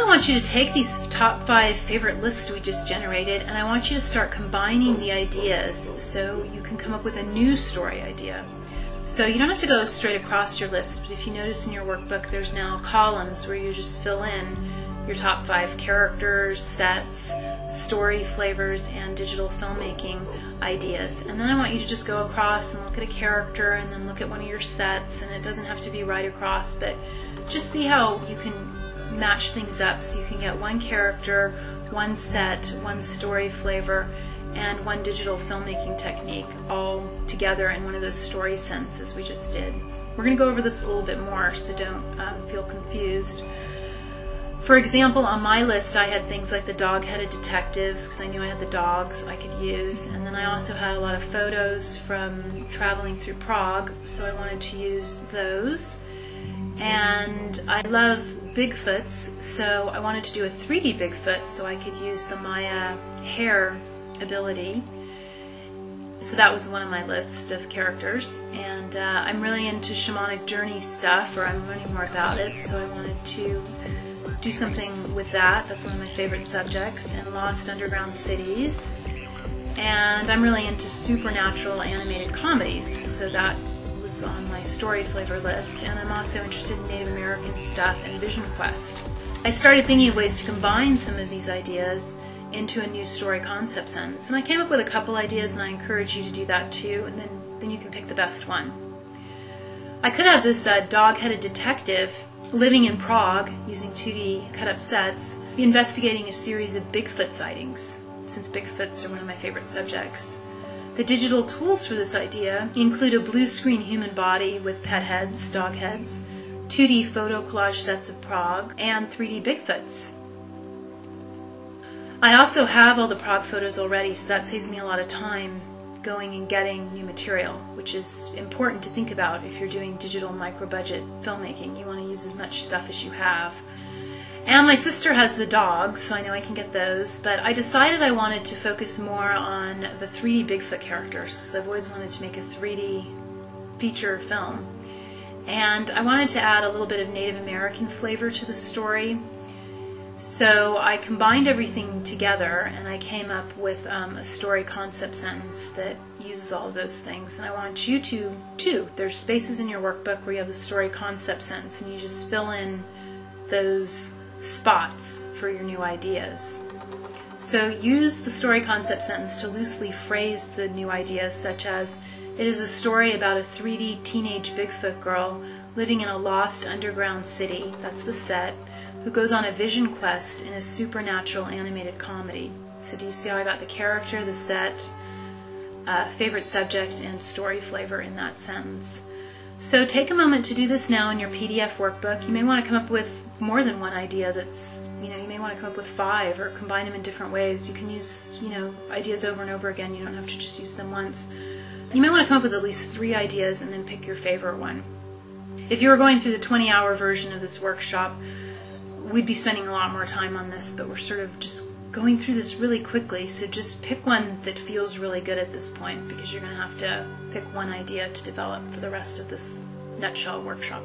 want you to take these top 5 favorite lists we just generated, and I want you to start combining the ideas so you can come up with a new story idea. So you don't have to go straight across your list, but if you notice in your workbook there's now columns where you just fill in your top 5 characters, sets, story flavors, and digital filmmaking ideas. And then I want you to just go across and look at a character and then look at one of your sets, and it doesn't have to be right across, but just see how you can match things up so you can get one character, one set, one story flavor, and one digital filmmaking technique all together in one of those story sentences we just did. We're going to go over this a little bit more, so don't feel confused. For example, on my list I had things like the dog-headed detectives, because I knew I had the dogs I could use, and then I also had a lot of photos from traveling through Prague, so I wanted to use those. And I love Bigfoots, so I wanted to do a 3D Bigfoot so I could use the Maya hair ability. So that was one of my list of characters, and I'm really into shamanic journey stuff, or I'm learning more about it, so I wanted to do something with that. That's one of my favorite subjects, and lost underground cities. And I'm really into supernatural animated comedies, so that was on my story flavor list. And I'm also interested in Native American stuff and Vision Quest. I started thinking of ways to combine some of these ideas into a new story concept sentence, and I came up with a couple ideas, and I encourage you to do that too, and then you can pick the best one. I could have this dog-headed detective living in Prague using 2D cut-up sets, investigating a series of Bigfoot sightings, since Bigfoots are one of my favorite subjects. The digital tools for this idea include a blue screen human body with pet heads, dog heads, 2D photo collage sets of Prague, and 3D Bigfoots. I also have all the Prague photos already, so that saves me a lot of time going and getting new material, which is important to think about if you're doing digital micro-budget filmmaking. You want to use as much stuff as you have. And my sister has the dogs, so I know I can get those, but I decided I wanted to focus more on the 3D Bigfoot characters, because I've always wanted to make a 3D feature film. And I wanted to add a little bit of Native American flavor to the story. So I combined everything together, and I came up with a story concept sentence that uses all of those things. And I want you to too. There's spaces in your workbook where you have the story concept sentence, and you just fill in those spots for your new ideas. So use the story concept sentence to loosely phrase the new ideas, such as, it is a story about a 3D teenage Bigfoot girl living in a lost underground city, that's the set, who goes on a vision quest in a supernatural animated comedy. So do you see how I got the character, the set, favorite subject, and story flavor in that sentence? So take a moment to do this now in your PDF workbook. You may want to come up with more than one idea that's, you may want to come up with 5 or combine them in different ways. You can use, ideas over and over again. You don't have to just use them once. You may want to come up with at least 3 ideas and then pick your favorite one. If you were going through the 20-hour version of this workshop, we'd be spending a lot more time on this, but we're sort of just going through this really quickly, so just pick one that feels really good at this point, because you're going to have to pick one idea to develop for the rest of this nutshell workshop.